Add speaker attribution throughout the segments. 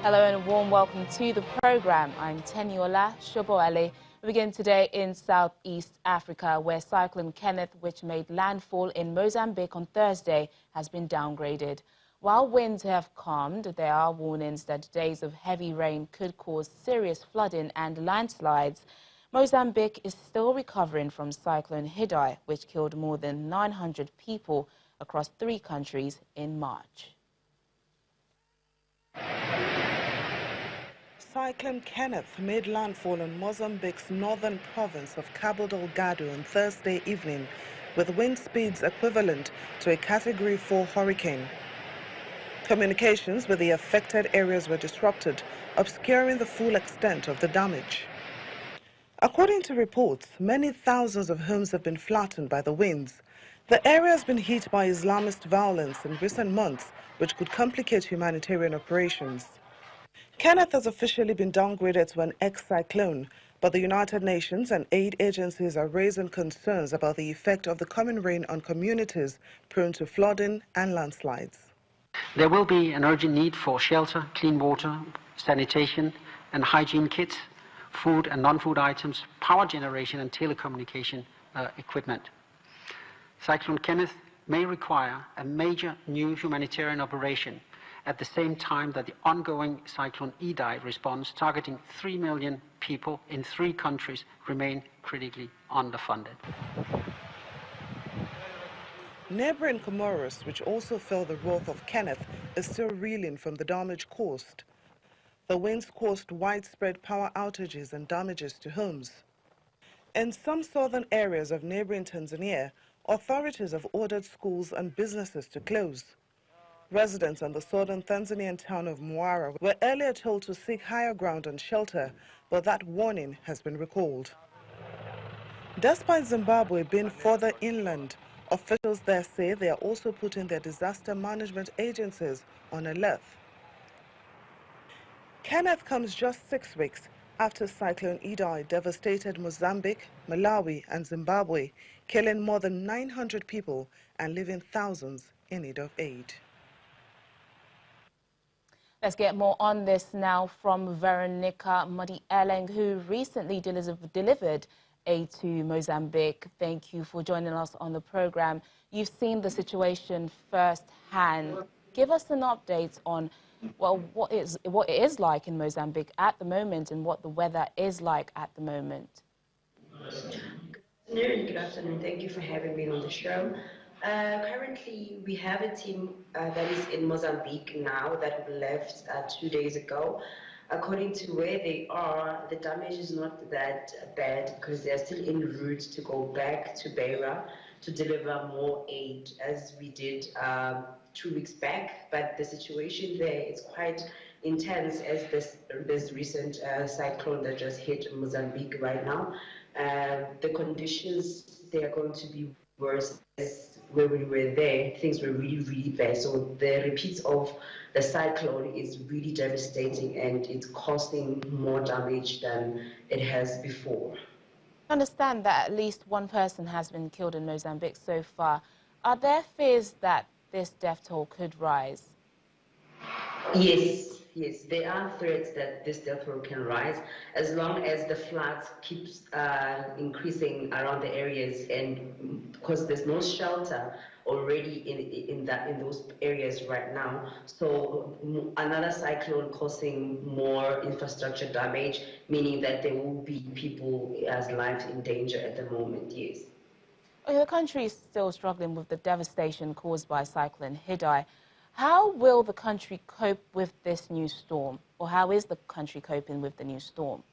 Speaker 1: Hello and a warm welcome to the program. I'm Teniola Shoboale. We begin today in Southeast Africa, where Cyclone Kenneth, which made landfall in Mozambique on Thursday, has been downgraded. While winds have calmed, there are warnings that days of heavy rain could cause serious flooding and landslides. Mozambique is still recovering from Cyclone Idai, which killed more than 900 people across 3 countries in March.
Speaker 2: Cyclone Kenneth made landfall on Mozambique's northern province of Cabo Delgado on Thursday evening, with wind speeds equivalent to a Category 4 hurricane. Communications with the affected areas were disrupted, obscuring the full extent of the damage. According to reports, many thousands of homes have been flattened by the winds. The area has been hit by Islamist violence in recent months, which could complicate humanitarian operations. Kenneth has officially been downgraded to an ex-cyclone, but the United Nations and aid agencies are raising concerns about the effect of the coming rain on communities prone to flooding and landslides.
Speaker 3: There will be an urgent need for shelter, clean water, sanitation and hygiene kits, food and non-food items, power generation and telecommunication equipment. Cyclone Kenneth may require a major new humanitarian operation at the same time that the ongoing Cyclone Idai response targeting 3 million people in 3 countries remain critically underfunded.
Speaker 2: Neighboring Comoros, which also felt the wrath of Kenneth, is still reeling from the damage caused. The winds caused widespread power outages and damages to homes. In some southern areas of neighboring Tanzania, authorities have ordered schools and businesses to close. Residents in the southern Tanzanian town of Mwara were earlier told to seek higher ground and shelter, but that warning has been recalled. Despite Zimbabwe being further inland, officials there say they are also putting their disaster management agencies on alert. Kenneth comes just 6 weeks after Cyclone Idai devastated Mozambique, Malawi and Zimbabwe, killing more than 900 people and leaving thousands in need of aid.
Speaker 1: Let's get more on this now from Veronica Modi-Eleng, who recently delivered aid to Mozambique. Thank you for joining us on the program. You've seen the situation firsthand. Give us an update on what it is like in Mozambique at the moment and what the weather is like at the moment.
Speaker 4: Good afternoon. Thank you for having me on the show. Currently, we have a team that is in Mozambique now that left 2 days ago. According to where they are, the damage is not that bad because they're still en route to go back to Beira to deliver more aid as we did 2 weeks back. But the situation there is quite intense as this recent cyclone that just hit Mozambique right now. The conditions, they are going to be worse as where we were there. Things were really, really bad. So the repeats of the cyclone is really devastating and it's causing more damage than it has before.
Speaker 1: I understand that at least 1 person has been killed in Mozambique so far. Are there fears that this death toll could rise?
Speaker 4: Yes, there are threats that this death toll can rise as long as the floods keeps increasing around the areas, and because there's no shelter already in those areas right now. So another cyclone causing more infrastructure damage, meaning that there will be people's lives in danger at the moment. Yes.
Speaker 1: The country is still struggling with the devastation caused by Cyclone Idai. How will the country cope with this new storm? Or how is the country coping with the new storm?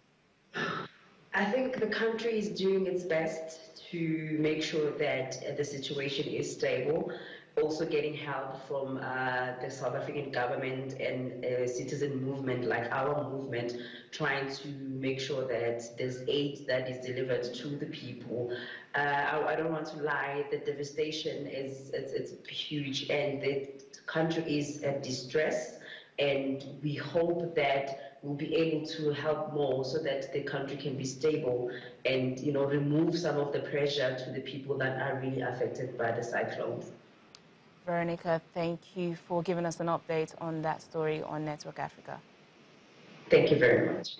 Speaker 4: I think the country is doing its best to make sure that the situation is stable. Also getting help from the South African government and citizen movement like our movement, trying to make sure that there's aid that is delivered to the people. I don't want to lie, the devastation it's huge and the country is at distress, and we hope that we'll be able to help more so that the country can be stable and remove some of the pressure to the people that are really affected by the cyclones.
Speaker 1: Veronica, thank you for giving us an update on that story on Network Africa.
Speaker 4: Thank you very much.